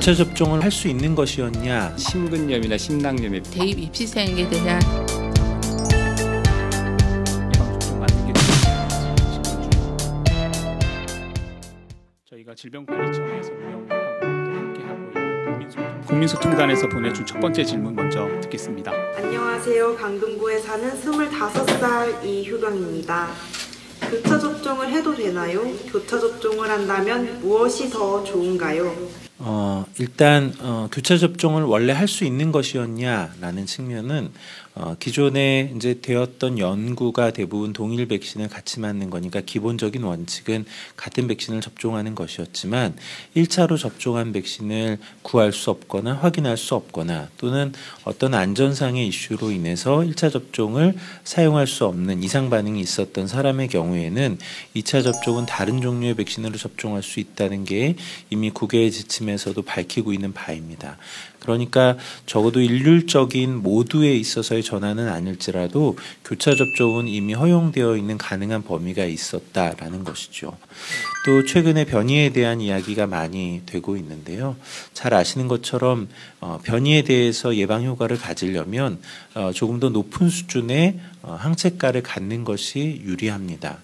교차 접종을 할 수 있는 것이었냐? 심근염이나 심낭염의 대입 입시생에 대한 예방접종 맞는 게 저희가 질병관리청에서 운영하고 함께하고 있는 국민소통단에서 보내준 첫 번째 질문 먼저 듣겠습니다. 안녕하세요. 강동구에 사는 25살 이효경입니다. 교차 접종을 해도 되나요? 교차 접종을 한다면 무엇이 더 좋은가요? 일단 교차 접종을 원래 할 수 있는 것이었냐라는 측면은 기존에 이제 되었던 연구가 대부분 동일 백신을 같이 맞는 거니까 기본적인 원칙은 같은 백신을 접종하는 것이었지만 1차로 접종한 백신을 구할 수 없거나 확인할 수 없거나 또는 어떤 안전상의 이슈로 인해서 1차 접종을 사용할 수 없는 이상 반응이 있었던 사람의 경우에는 2차 접종은 다른 종류의 백신으로 접종할 수 있다는 게 이미 국외의 지침에서도 밝히고 있는 바입니다. 그러니까 적어도 일률적인 모두에 있어서의 전환은 아닐지라도 교차 접종은 이미 허용되어 있는 가능한 범위가 있었다라는 것이죠. 또 최근에 변이에 대한 이야기가 많이 되고 있는데요. 잘 아시는 것처럼 변이에 대해서 예방 효과를 가지려면 조금 더 높은 수준의 항체가를 갖는 것이 유리합니다.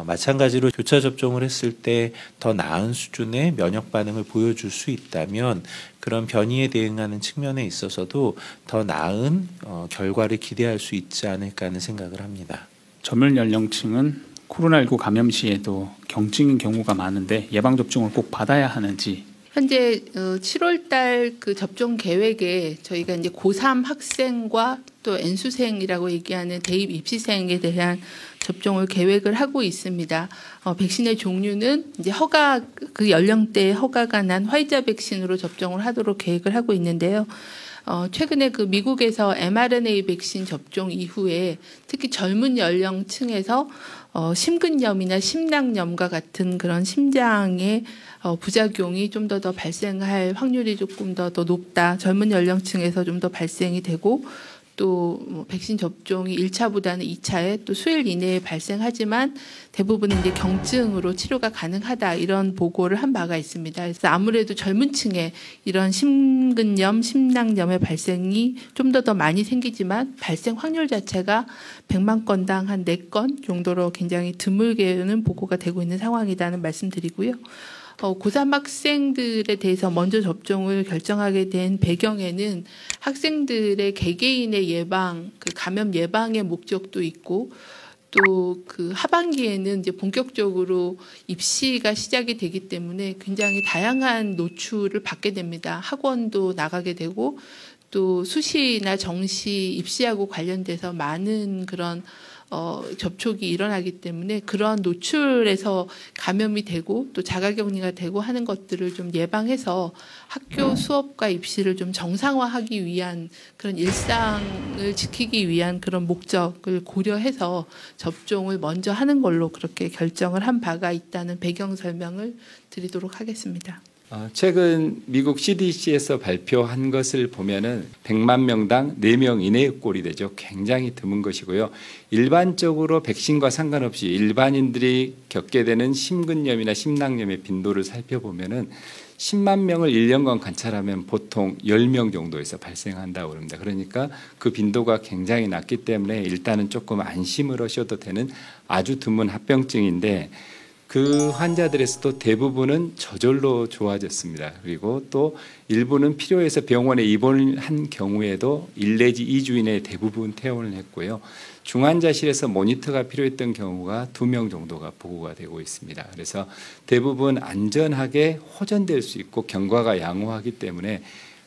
마찬가지로 교차 접종을 했을 때 더 나은 수준의 면역 반응을 보여줄 수 있다면 그런 변이에 대응하는 측면에 있어서도 더 나은 결과를 기대할 수 있지 않을까 하는 생각을 합니다. 전문 연령층은 코로나19 감염 시에도 경증인 경우가 많은데 예방접종을 꼭 받아야 하는지. 현재 7월 달 그 접종 계획에 저희가 이제 고3 학생과 또 N수생이라고 얘기하는 대입 입시생에 대한 접종을 계획을 하고 있습니다. 백신의 종류는 이제 그 연령대에 허가가 난 화이자 백신으로 접종을 하도록 계획을 하고 있는데요. 최근에 그 미국에서 mRNA 백신 접종 이후에 특히 젊은 연령층에서 심근염이나 심낭염과 같은 그런 심장의 부작용이 좀 더 발생할 확률이 조금 더 높다. 젊은 연령층에서 좀 더 발생이 되고 또 백신 접종이 1차보다는 2차에 또 수일 이내에 발생하지만 대부분은 이제 경증으로 치료가 가능하다 이런 보고를 한 바가 있습니다. 그래서 아무래도 젊은 층에 이런 심근염, 심낭염의 발생이 좀 더 많이 생기지만 발생 확률 자체가 100만 건당 한 4건 정도로 굉장히 드물게는 보고가 되고 있는 상황이라는 말씀드리고요. 고3 학생들에 대해서 먼저 접종을 결정하게 된 배경에는 학생들의 개개인의 예방, 그 감염 예방의 목적도 있고 또 그 하반기에는 이제 본격적으로 입시가 시작이 되기 때문에 굉장히 다양한 노출을 받게 됩니다. 학원도 나가게 되고 또 수시나 정시 입시하고 관련돼서 많은 그런 접촉이 일어나기 때문에 그런 노출에서 감염이 되고 또 자가격리가 되고 하는 것들을 좀 예방해서 학교 수업과 입시를 좀 정상화하기 위한 그런 일상을 지키기 위한 그런 목적을 고려해서 접종을 먼저 하는 걸로 그렇게 결정을 한 바가 있다는 배경 설명을 드리도록 하겠습니다. 최근 미국 CDC에서 발표한 것을 보면은 100만 명당 4명 이내의 꼴이 되죠. 굉장히 드문 것이고요. 일반적으로 백신과 상관없이 일반인들이 겪게 되는 심근염이나 심낭염의 빈도를 살펴보면은 10만 명을 1년간 관찰하면 보통 10명 정도에서 발생한다고 합니다. 그러니까 그 빈도가 굉장히 낮기 때문에 일단은 조금 안심을 하셔도 되는 아주 드문 합병증인데 그 환자들에서도 대부분은 저절로 좋아졌습니다. 그리고 또 일부는 필요해서 병원에 입원한 경우에도 1 내지 2주 이내에 대부분 퇴원을 했고요. 중환자실에서 모니터가 필요했던 경우가 2명 정도가 보고가 되고 있습니다. 그래서 대부분 안전하게 호전될 수 있고 경과가 양호하기 때문에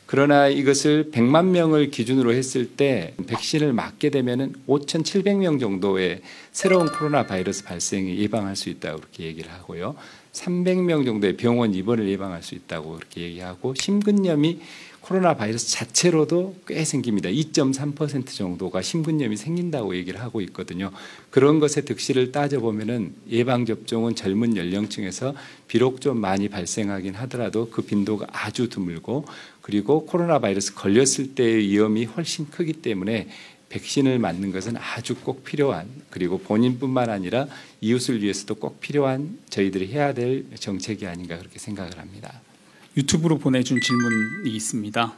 그러나 이것을 100만 명을 기준으로 했을 때 백신을 맞게 되면 5,700명 정도의 새로운 코로나 바이러스 발생이 예방할 수 있다고 그렇게 얘기를 하고요. 300명 정도의 병원 입원을 예방할 수 있다고 그렇게 얘기하고 심근염이 코로나 바이러스 자체로도 꽤 생깁니다. 2.3% 정도가 심근염이 생긴다고 얘기를 하고 있거든요. 그런 것의 득실을 따져보면은 예방접종은 젊은 연령층에서 비록 좀 많이 발생하긴 하더라도 그 빈도가 아주 드물고 그리고 코로나 바이러스 걸렸을 때의 위험이 훨씬 크기 때문에 백신을 맞는 것은 아주 꼭 필요한 그리고 본인뿐만 아니라 이웃을 위해서도 꼭 필요한 저희들이 해야 될 정책이 아닌가 그렇게 생각을 합니다. 유튜브로 보내준 질문이 있습니다.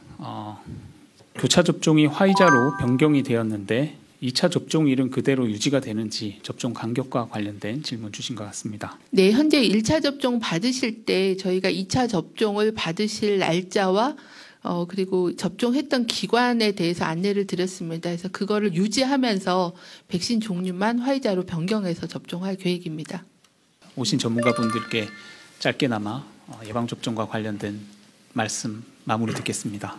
교차 접종이 화이자로 변경이 되었는데 2차 접종일은 그대로 유지가 되는지 접종 간격과 관련된 질문 주신 것 같습니다. 네, 현재 1차 접종 받으실 때 저희가 2차 접종을 받으실 날짜와 그리고 접종했던 기관에 대해서 안내를 드렸습니다. 그래서 그거를 유지하면서 백신 종류만 화이자로 변경해서 접종할 계획입니다. 오신 전문가분들께 짧게나마 예방접종과 관련된 말씀 마무리 듣겠습니다.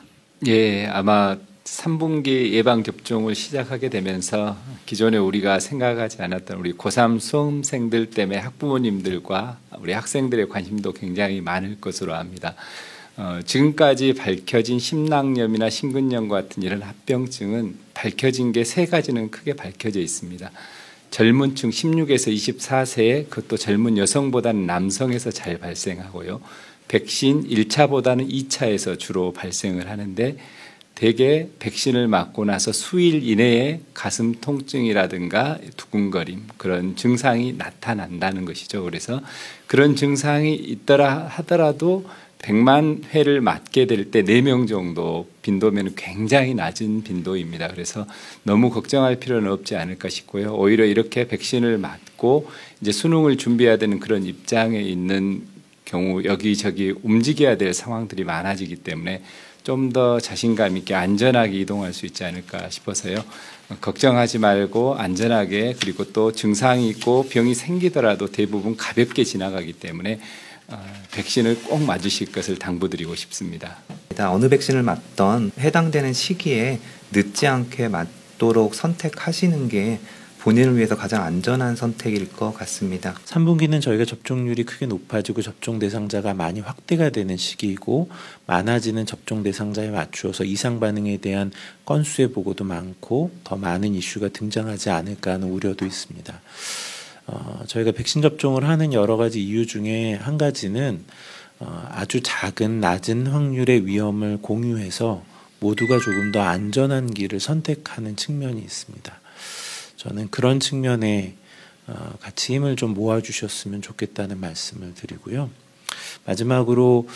예, 아마 3분기 예방접종을 시작하게 되면서 기존에 우리가 생각하지 않았던 우리 고3 수험생들 때문에 학부모님들과 우리 학생들의 관심도 굉장히 많을 것으로 압니다. 지금까지 밝혀진 심낭염이나 심근염과 같은 이런 합병증은 밝혀진 게 3가지는 크게 밝혀져 있습니다. 젊은 층 16에서 24세, 그것도 젊은 여성보다는 남성에서 잘 발생하고요. 백신 1차보다는 2차에서 주로 발생을 하는데 대개 백신을 맞고 나서 수일 이내에 가슴 통증이라든가 두근거림 그런 증상이 나타난다는 것이죠. 그래서 그런 증상이 있더라 하더라도 100만 회를 맞게 될 때 4명 정도 빈도면 굉장히 낮은 빈도입니다. 그래서 너무 걱정할 필요는 없지 않을까 싶고요. 오히려 이렇게 백신을 맞고 이제 수능을 준비해야 되는 그런 입장에 있는 경우 여기저기 움직여야 될 상황들이 많아지기 때문에 좀 더 자신감 있게 안전하게 이동할 수 있지 않을까 싶어서요. 걱정하지 말고 안전하게, 그리고 또 증상이 있고 병이 생기더라도 대부분 가볍게 지나가기 때문에 백신을 꼭 맞으실 것을 당부드리고 싶습니다. 어느 백신을 맞던 해당되는 시기에 늦지 않게 맞도록 선택하시는 게 본인을 위해서 가장 안전한 선택일 것 같습니다. 3분기는 저희가 접종률이 크게 높아지고 접종 대상자가 많이 확대가 되는 시기이고 많아지는 접종 대상자에 맞추어서 이상 반응에 대한 건수의 보고도 많고 더 많은 이슈가 등장하지 않을까 하는 우려도 있습니다. 저희가 백신 접종을 하는 여러 가지 이유 중에 한 가지는 아주 작은 낮은 확률의 위험을 공유해서 모두가 조금 더 안전한 길을 선택하는 측면이 있습니다. 저는 그런 측면에 같이 힘을 좀 모아주셨으면 좋겠다는 말씀을 드리고요. 마지막으로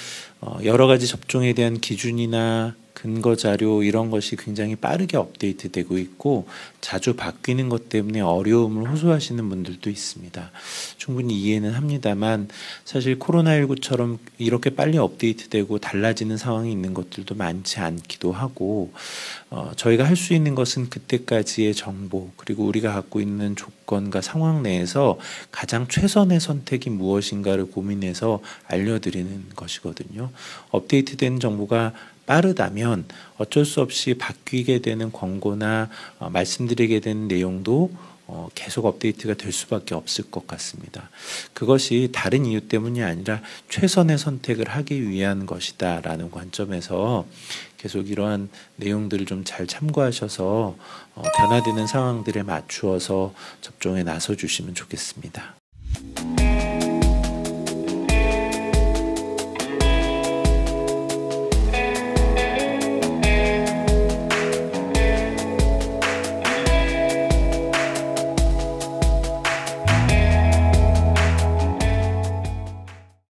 여러 가지 접종에 대한 기준이나 근거 자료 이런 것이 굉장히 빠르게 업데이트되고 있고 자주 바뀌는 것 때문에 어려움을 호소하시는 분들도 있습니다. 충분히 이해는 합니다만 사실 코로나19처럼 이렇게 빨리 업데이트되고 달라지는 상황이 있는 것들도 많지 않기도 하고 저희가 할 수 있는 것은 그때까지의 정보 그리고 우리가 갖고 있는 조건과 상황 내에서 가장 최선의 선택이 무엇인가를 고민해서 알려드리는 것이거든요. 업데이트된 정보가 빠르다면 어쩔 수 없이 바뀌게 되는 권고나 말씀드리게 되는 내용도 계속 업데이트가 될 수밖에 없을 것 같습니다. 그것이 다른 이유 때문이 아니라 최선의 선택을 하기 위한 것이다라는 관점에서 계속 이러한 내용들을 좀 잘 참고하셔서 변화되는 상황들에 맞추어서 접종에 나서 주시면 좋겠습니다.